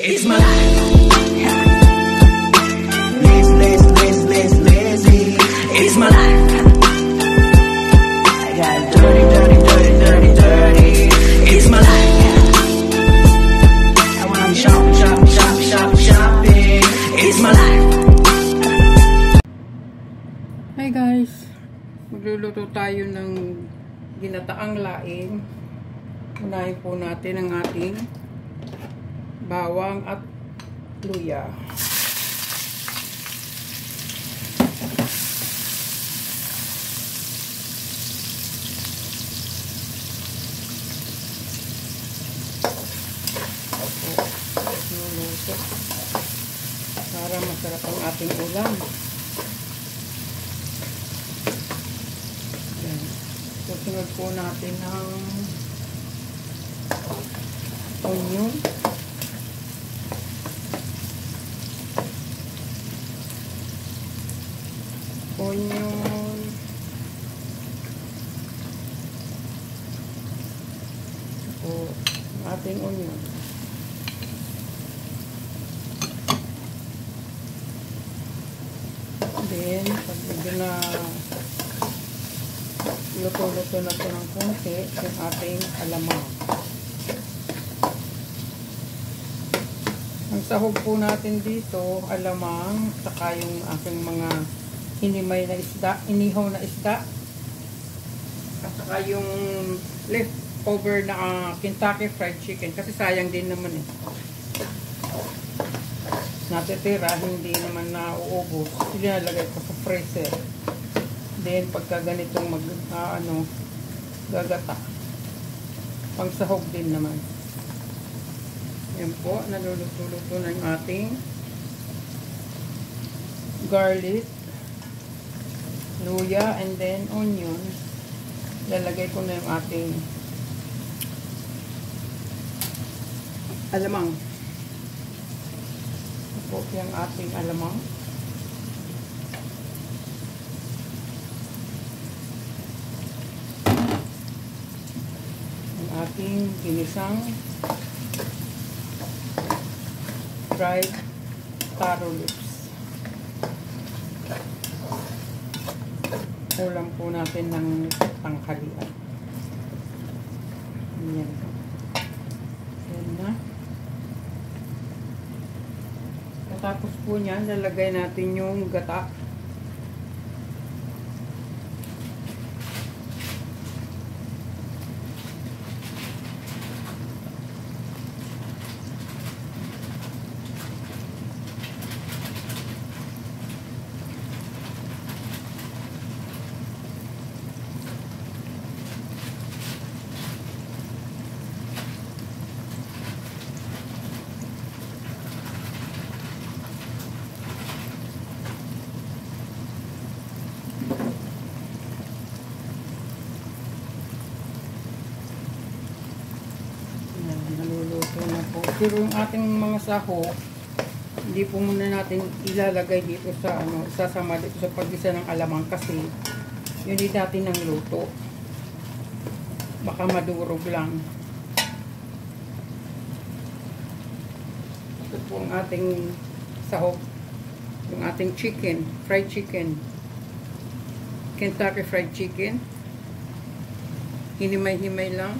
It's my life. Lazy. It's my life. I got dirty. It's my life. I wanna shopping. It's my life. Hi guys, magluluto tayo ng ginataang laing. Unahin po natin ang ating bawang at luya. Luluto para masarap ang ating ulam. Susunod po natin ng onion. Ito, ating onion. Then, pag medyo na luto-luto na ito ng konti, yung ating alamang. Ang sahog po natin dito, alamang, saka yung aking mga hinimay na isda, inihaw na isda, at saka yung leftover na Kentucky Fried Chicken, kasi sayang din naman eh. Natitira, hindi naman nauubos. Ilalagay ko sa freezer. Then, pagka ganitong gagata. Pang sahog din naman. Yan po, naluluto-luto na yung ating garlic, luya, and then onion. Lalagay ko na yung ating alamang. Ito po yung ating alamang. Ating ginisang dried taro leaves. Ulam po natin ng tanghalian. Ayan. Ayan na. Tapos po niyan, lalagay natin yung gata. Naluluto na po. Pero yung ating mga sahog, hindi po muna natin ilalagay dito sa sasama dito sa paggisa ng alamang kasi yun din natin ng luto. Baka madurog lang. Ito po ang ating sahog. Yung ating chicken, fried chicken. Kentucky Fried Chicken. Hinimay-himay lang.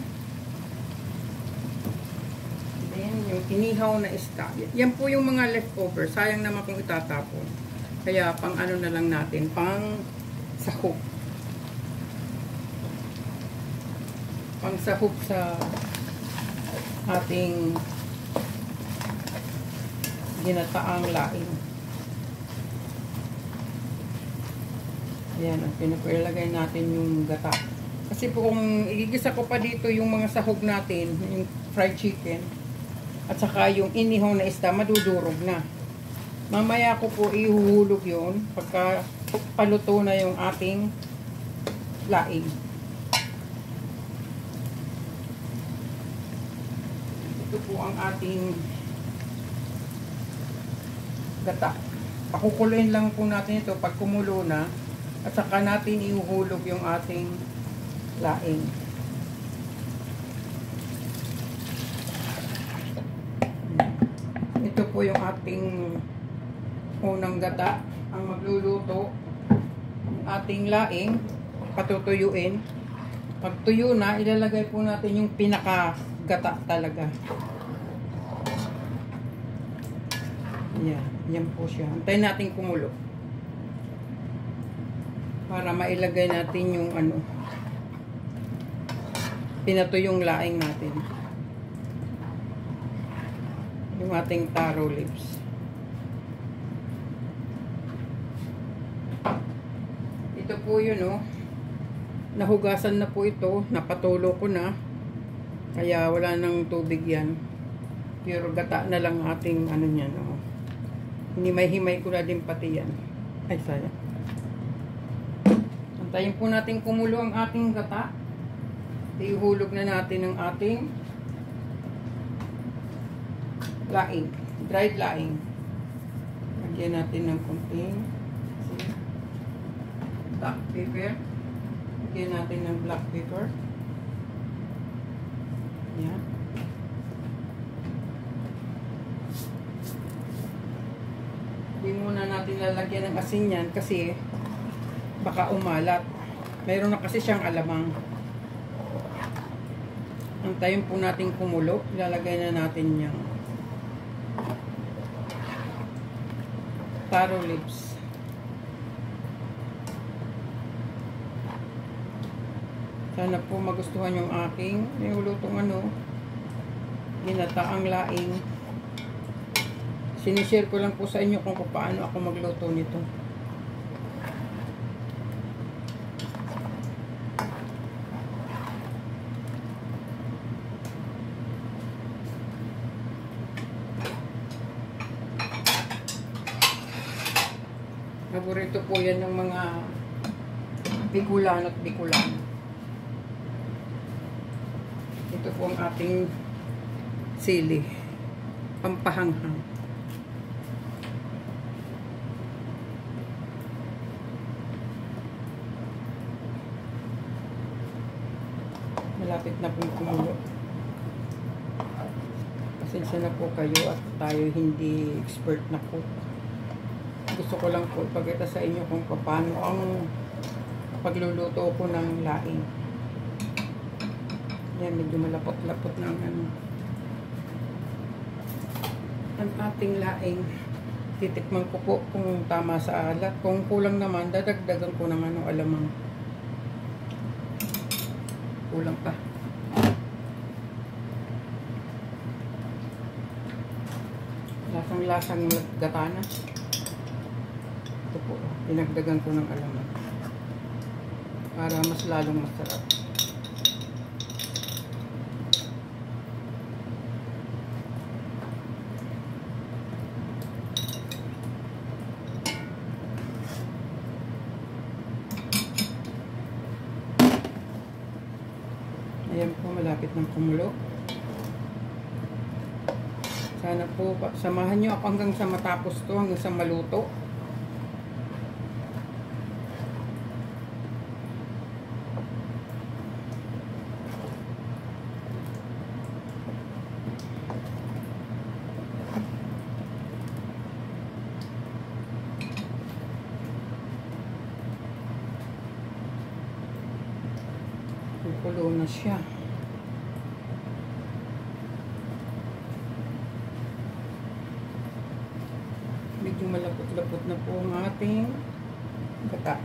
Yung inihaw na isda. Yan po yung mga leftover. Sayang naman kung itatapon. Kaya pang ano na lang natin, pang sahog. Pang sahog sa ating ginataang laing. Ayan, pinapilagay natin yung gata. Kasi po kung igigisa ko pa dito yung mga sahog natin, yung fried chicken, at saka yung inihaw na isda, madudurog na. Mamaya ko po ihuhulog yun pagka paluto na yung ating laing. Ito po ang ating gata. Pakukuluin lang po natin ito pag kumulo na at saka natin ihuhulog yung ating laing. Ito po yung ating unang gata. Ang magluluto, ang ating laing, patutuyuin. Pag tuyo na, ilalagay po natin yung pinaka-gata talaga. Yan po siya. Antayin natin kumulo. Para mailagay natin yung ano, pinatuyong laing natin. Yung ating taro leaves. Ito po yun, oh. Nahugasan na po ito. Napatulo ko na. Kaya wala nang tubig yan. Pure gata na lang ating ano niyan, oh. Hinimay-himay ko na din pati yan. Ay, sayang. Antayin po natin kumulo ang ating gata. Ihulog na natin ang ating laing. Dried laing. Lagyan natin ng konting black pepper. Lagyan natin ng black pepper. Yan. Hindi muna natin lalagyan ng asin yan kasi baka umalat. Mayroon na kasi siyang alamang. Antayin po natin kumulo. Ilalagay na natin yung taro leaves. Sana po magustuhan yung aking nilulutong ano, ginataang laing. Sinishare ko lang po sa inyo kung paano ako magluto nito. Paborito po yan ng mga Bicolano at Bicolano. Ito po ang ating sili. Pampahanghang. Malapit na pong kumulo. Pasensya na po kayo at tayo hindi expert na cook. Gusto ko lang po ipakita sa inyo kung paano ang pagluluto ko ng laing. Yan, medyo malapot-lapot ng ano. Ang ating laing. Titikman ko po kung tama sa alat. Kung kulang naman, dadagdagan ko ng ano, alamang. Kulang pa. Lasang-lasang gatana. Ito po, dinagdagan ko ng alamang. Para mas lalong masarap. Ayan po, malapit ng kumulo. Sana po, samahan nyo ako hanggang sa matapos to, hanggang sa maluto. Kulo na siya. Medyo malapot-lapot na po ang ating gata.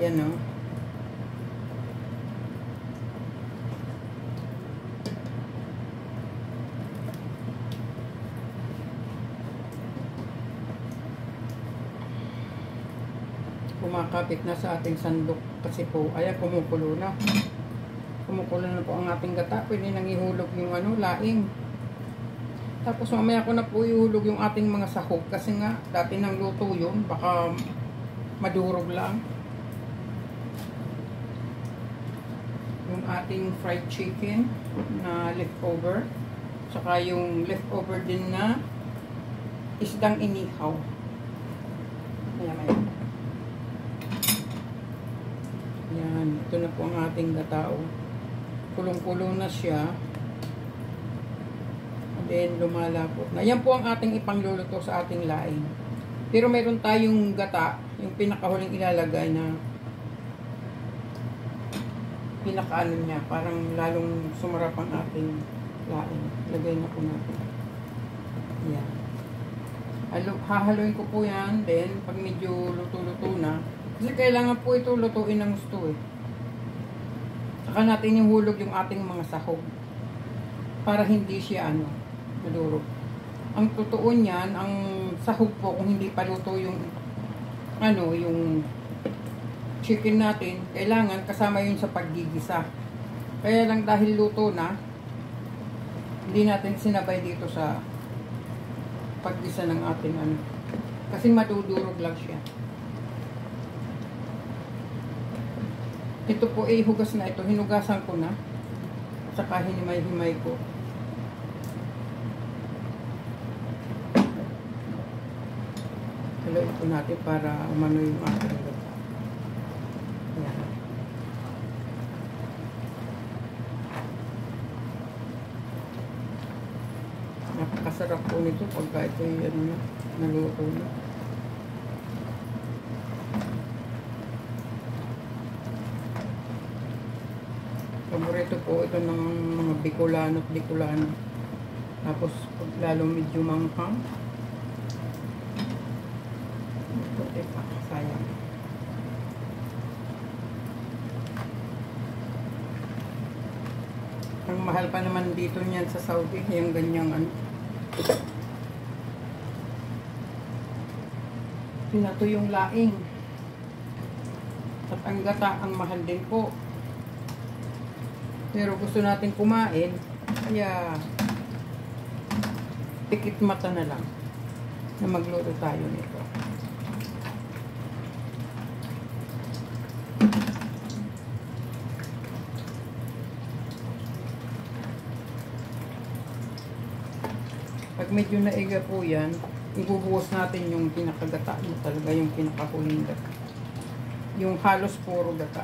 Yan o. Kumakapit na sa ating sandok kasi po, ayan, kumukulo na. Kumukulo na po ang ating gata. Pwede nang ihulog yung ano, laing. Tapos mamaya ko na po ihulog yung ating mga sahog. Kasi nga, dati nang luto yun. Baka madurog lang. Yung ating fried chicken na leftover. Saka yung leftover din na isdang inihaw. Ayan. Yan. Ito na po ang ating gatao. Kulong-kulong na siya. Then, lumalapot na. Yan po ang ating ipangluluto sa ating laing. Pero meron tayong gata, yung pinakahuling ilalagay na pinakaano niya, parang lalong sumarap ang ating laing. Lagay na po natin. Yan. Hahaluin ko po yan. Then, pag medyo luto-luto na, kasi kailangan po ito lutuin ng gusto eh. Saka natin ihulog yung ating mga sahog. Para hindi siya madurog. Ang totoo niyan, ang sahog po kung hindi pa luto yung yung chicken natin, kailangan kasama yun sa paggigisa. Kaya lang dahil luto na, hindi natin sinabay dito sa paggisa ng ating kasi madudurog lang siya. Ito po hugas na ito, hinugasan ko na. At saka hinimay-himay ko. Haluin po natin para umano yung ating gata. Ayan. Napakasarap po nito pagka ito yung naluto na. Paborito po ito ng mga Bicolano at Bicolano. Tapos lalo medyo manghang. Puti pa, sayang. Ang mahal pa naman dito niyan sa Saudi, yung ganyang pinato yung laing. At ang gata, ang mahal din po. Pero gusto natin kumain, kaya pikit mata na lang na magluto tayo nito. Pag medyo naiga po yan, ibubuhos natin yung pinakagata mo talaga, yung pinakahuling gata. Yung halos puro gata.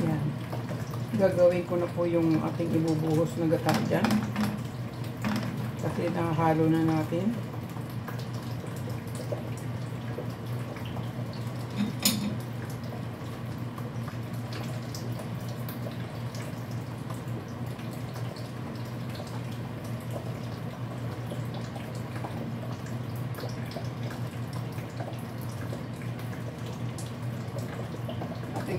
Yan. Gagawin ko na po yung ating ibubuhos na gata dyan. Kasi nakahalo na natin.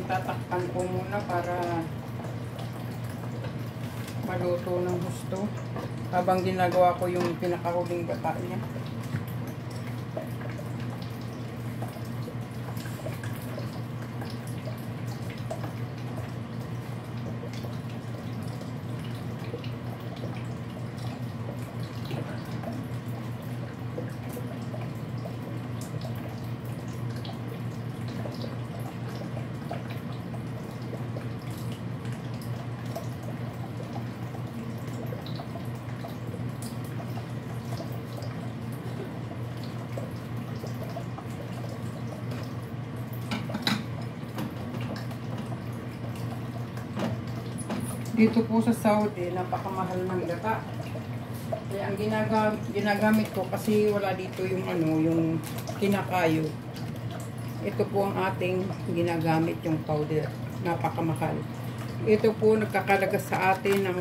Tatakpan ko muna para maluto ng gusto habang ginagawa ko yung pinakahuling gata niya. Dito po sa Saudi, napakamahal ng gata. Kaya ang ginagamit ko kasi wala dito yung yung kinakayo. Ito po ang ating ginagamit, yung powder. Napakamahal. Ito po nagkakalaga sa atin ng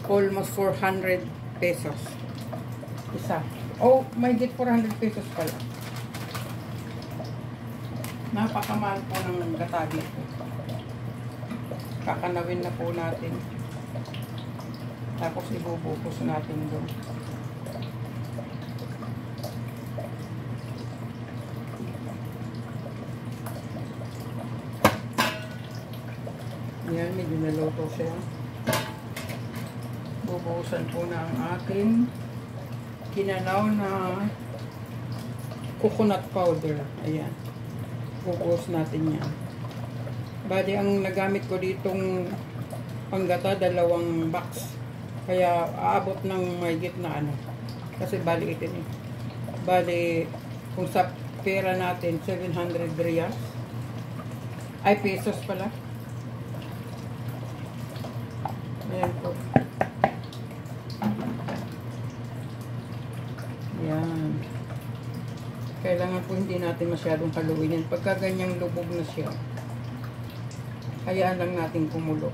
almost 400 pesos. Isa. Oh, may get 400 pesos pala. Napakamahal po ng gata dito. Kakanawin na po natin. Tapos ibubukos natin doon. Yan, medyo naluto siya. Bubuhusan po na ang ating kinanaw na coconut powder. Ayan. Bubuhos natin yan. Bali, ang nagamit ko ditong panggata, 2 box. Kaya aabot ng mahigit na ano. Kasi bali ito eh. Bali, kung sa pera natin, 700 riyals. Ay, pesos pala. Ayan po. Ayan. Kailangan po hindi natin masyadong haluin yan. Pagka ganyang lubog na siya, hayaan lang natin kumulo.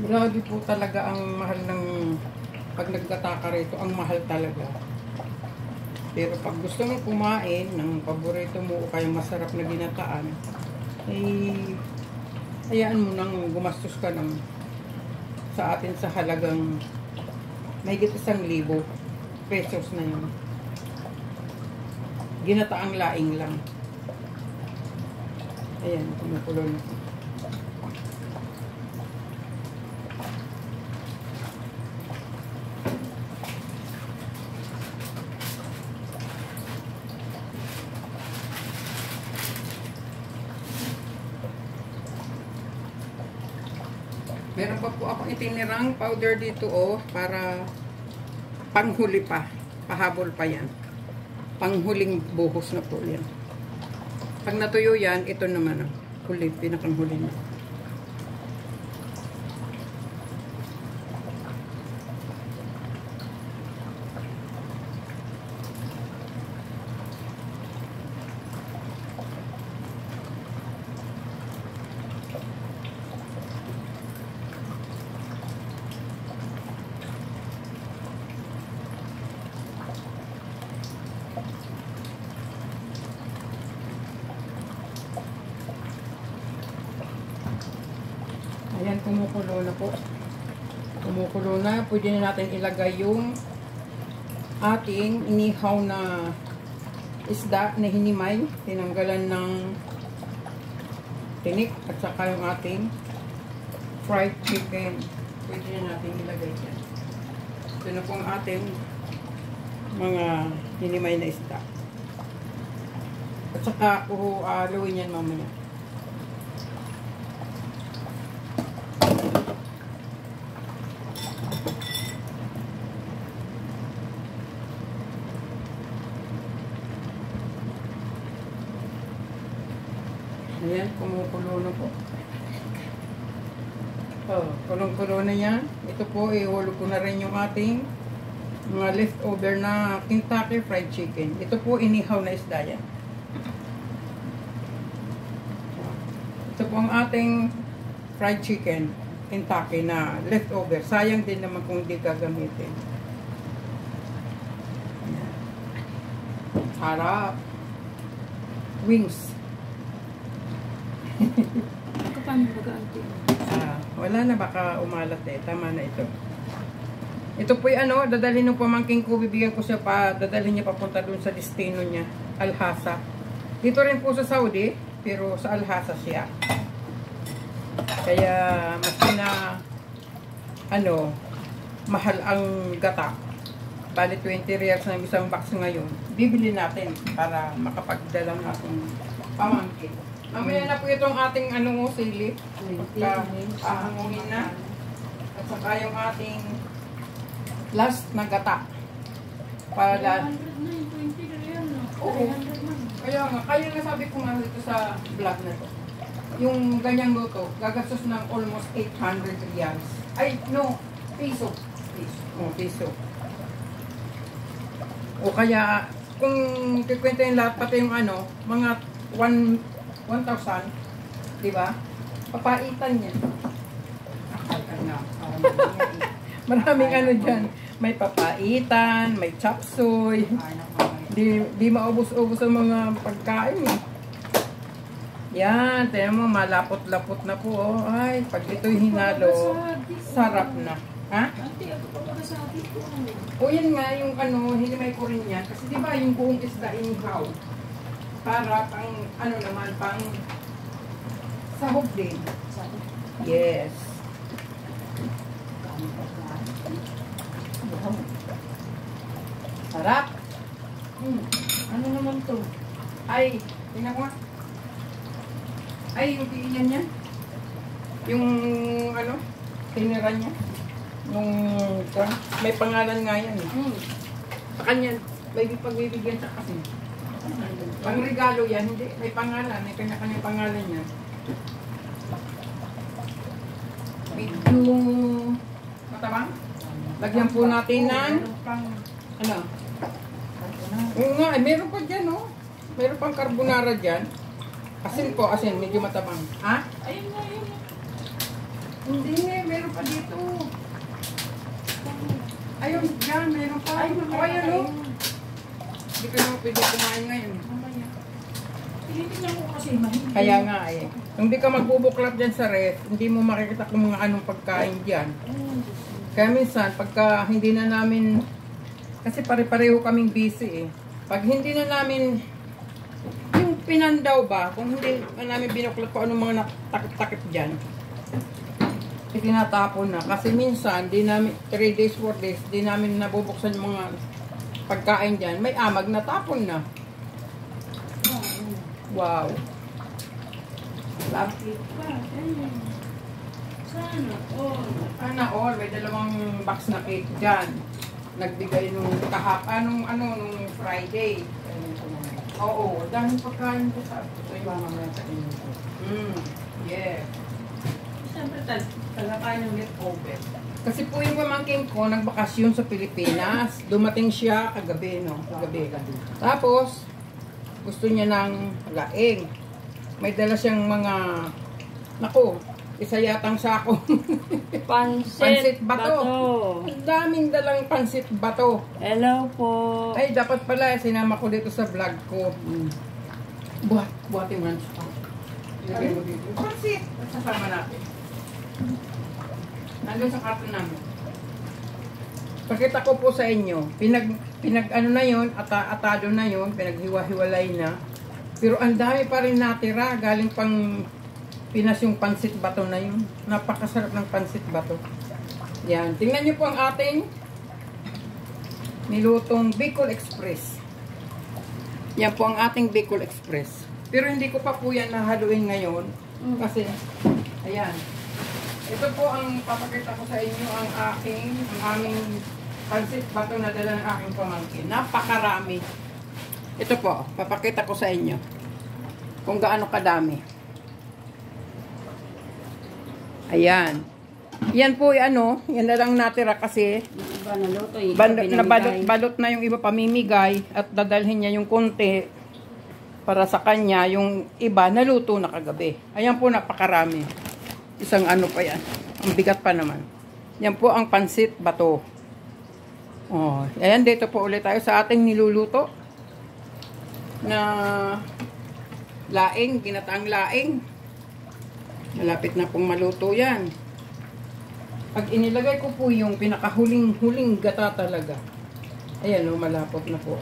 Grabe po talaga ang mahal ng pag nagtataka rito, ang mahal talaga. Pero pag gusto mo kumain ng paborito mo o kaya masarap na ginataan, eh, hayaan mo nang gumastos ka ng sa atin sa halagang mahigit 1,000 pesos na yun. Ginataang laing lang. Ayan, kumukulo na. Meron pa po akong itinirang powder dito para panghuli pa. Pahabol pa yan. Panghuling buhos na po yan. Pag natuyo yan, ito naman ang huli, pinakang huli na. Ayan, kumukulo na po. Kumukulo na. Pwede na natin ilagay yung ating inihaw na isda na hinimay. Tinanggalan ng tinik at saka yung ating fried chicken. Pwede na natin ilagay yan. Ito na po ang ating mga hinimay na isda. At saka haluin yan mamaya. Ayan, kumukulo na po. Kulong-kulo na yan. Ito po, ihulog ko na rin yung ating mga leftover na Kentucky Fried Chicken. Ito po, inihaw na isda yan. Ito po ang ating fried chicken, Kentucky na leftover. Sayang din naman kung hindi gagamitin. Harap. Wings. Wala na, baka umalat eh. Tama na ito. Ito po yung dadalhin ng pamangking ko. Bibigyan ko siya pa, dadalhin niya papunta dun sa destino niya. Al-Hasa. Dito rin po sa Saudi, pero sa Al-Hasa siya. Kaya mas na mahal ang gata. Bali 20 riyals ng isang box ngayon. Bibili natin para makapagdala ng atong pamangkin. Mamaya na po itong ating sili. Ahangungin na. At saka yung ating last na gata. Para oo. Kaya nga sabi ko nga dito sa vlog na to. Yung ganyang luto, gagastos ng almost 800 riyals. Ay, no, piso. Piso. O kaya, kung kikwenta yung lahat, pati yung mga 1,000, di ba? Papaitan niya. Maraming dyan. May papaitan, may chop suey. Di maubos-ubos ang mga pagkain eh. Yan, tingnan mo, malapot-lapot na po. Ay, pag ito'y hinalo, sarap na. Ha? O yan nga, yung hinimay ko rin yan. Kasi di ba yung buong isda inihaw? Para pang, naman, pang sahog din. Yes. Sarap. Ano naman to? Ay, tingnan ko nga. Ay, yung tingnan niya. Yung, ano, tinira niya. Nung, may pangalan nga yan eh. Sa kanya, may pagbibigyan sa kasi. Pang regalo yan, hindi. May pangalan, may kanya-kanya pangalan yan. Medyo matabang. Lagyan po natin ng, ano? Oo nga, eh, meron pa dyan, oh. Meron pang carbonara dyan. Asin po, asin, medyo matabang. Ha? Ayun nga, yun. Hindi, meron pa dito. Ayun, dyan, meron pa. Ay, Oh, ayun, oh. Hindi ka naman pwede kumain ngayon. Mamaya. Tinitingnan ko kasi mahilig. Kaya nga eh. Kung di ka magbubuklat dyan sa ref, hindi mo makikita kung mga anong pagkain dyan. Kaya minsan, pagka hindi na namin, kasi pare-pareho kaming busy eh. Pag hindi na namin, yung pinandaw ba, kung hindi na namin binuklat kung anong mga takip-takip dyan, itinatapon na. Kasi minsan, di namin, 3 days, 4 days, di namin nabubuksan yung mga pagkain dyan. May amag na tapon na. Wow. Lapit pa. Ayun. Sana all. Sana all, may dalawang box na cake dyan. Nagbigay nung nung Friday. Oo, daming pagkain ko sa ito. Yung mamamaya sa inyo. Yeah. Siyempre talakain ng leftover. Kasi po yung pamangkin ko, nagbakasyon sa Pilipinas. Dumating siya kagabi, no? Kagabi. Tapos, gusto niya ng laing. May dala siyang mga, naku, isa yatang sako. Pansit bato. Ang daming dalang pansit bato. Hello po. Ay, dapat pala, sinama ko dito sa vlog ko. Buhatin mo lang siya. Ilagay mo dito. Pansit! Sasama natin. Nandun sa karton namin. Pakita ko po sa inyo. Ano na yun, atado na yun, pinaghiwa-hiwalay na. Pero ang dami pa rin natira, galing pang Pinas yung pansit bato na yun. Napakasarap ng pansit bato. Yan. Tingnan nyo po ang ating nilutong Bicol Express. Yan po ang ating Bicol Express. Pero hindi ko pa po yan nahaluin ngayon. Kasi, ayan. Ito po ang papakita ko sa inyo ang aming pansit bato na dala ng aking pamangkin. Napakarami. Ito po, papakita ko sa inyo kung gaano kadami. Ayan. Yan po, yan na lang natira kasi Iba naluto eh. balot na yung iba pamimigay at dadalhin niya yung konti para sa kanya, yung iba naluto na kagabi. Ayan po, napakarami. Isang pa yan. Ang bigat pa naman. Yan po ang pansit bato. Oh, ayan, dito po ulit tayo sa ating niluluto na laing, ginataang laing. Malapit na pong maluto yan. Pag inilagay ko po yung pinakahuling-huling gata talaga. Ayan o, malapot na po.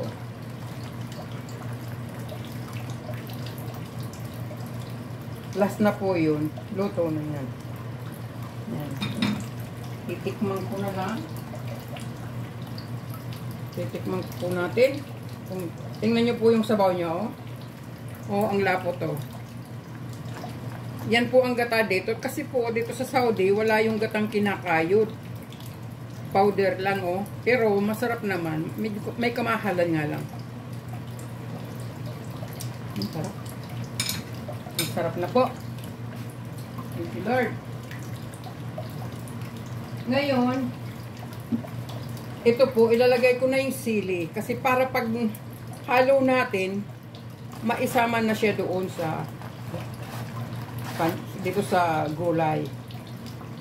Last na po yun. Luto na yan. Yan. Titikman ko na lang. Titikman po natin. Tingnan nyo po yung sabaw nyo. Oh, ang lapot to. Yan po ang gata dito. Kasi po dito sa Saudi, wala yung gatang kinakayod. Powder lang Pero masarap naman. May kamahalan nga lang. Ang sarap. Ang sarap na po. Thank you, Lord. Ngayon, ito po, ilalagay ko na yung sili. Kasi para pag halo natin, maisama na siya doon sa dito sa gulay.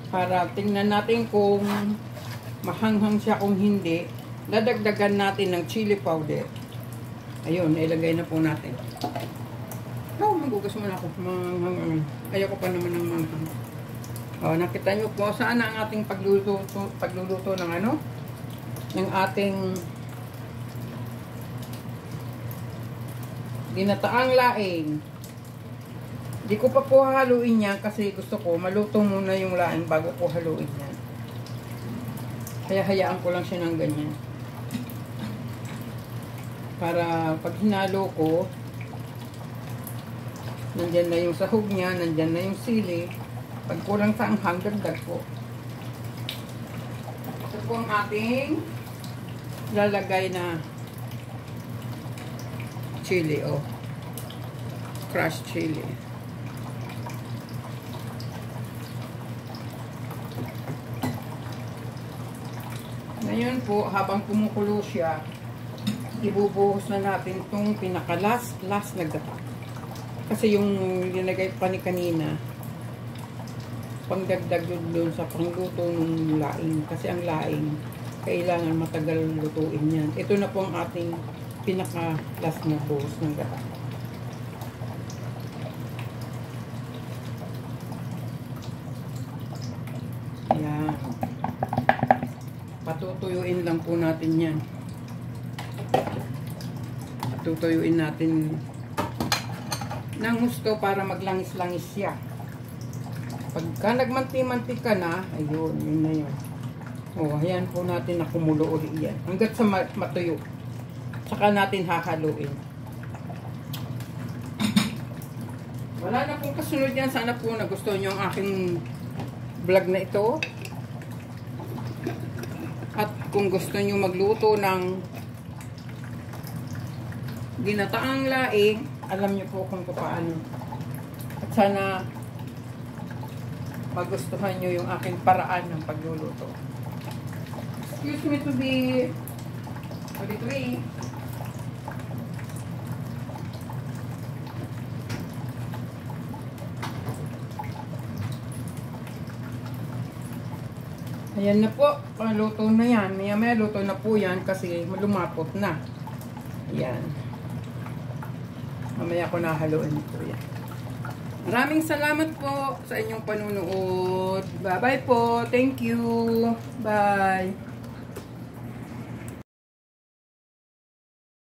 Para tingnan natin kung mahanghang siya, kung hindi, dadagdagan natin ng chili powder. Ayun, ilagay na po natin. Magugas muna ako. Ayoko pa naman ng manghang. Nakita nyo po saan ang ating pagluluto ng ng ating ginataang laing. Di ko pa po haluin yan kasi gusto ko maluto muna yung laing bago ko haluin yan. Kaya hayaan ko lang siya ng ganyan. Para pag hinalo ko, Nandyan na yung sahog niya, nandyan na yung sili. Pag kulang sa anghang, dagdag po. Ito po ang ating lalagay na chili, oh. Crushed chili. Ngayon po, habang kumukulo siya, ibubuhos na natin itong pinaka-last na gata. Kasi yung linagay pa ni kanina, pangdagdag doon sa pangluto ng laing. Kasi ang laing, kailangan matagal lutuin yan. Ito na po ang ating pinaka-last na buhos ng gata. Ayan. Patutuyuin lang po natin yan. Tutuyuin natin ng gusto para maglangis-langis siya. Pagka nagmanti-mantika na, ayun, yun na yun. O, ayan po natin na kumulo ulit yan. Hanggat sa matuyo. Saka natin hahaluin. Wala na pong kasunod yan. Sana po nagustuhan nyo ang aking vlog na ito. At kung gusto nyo magluto ng ginataang laing, alam nyo po kung paano. At sana magustuhan nyo yung aking paraan ng pagluluto. Excuse me to be auditory. Ayan na po, luto na yan. Maya-maya luto na po yan kasi lumapot na. Ayan. Mamaya ko nahaluin ito yan. Maraming salamat po sa inyong panunood. Bye-bye po. Thank you. Bye.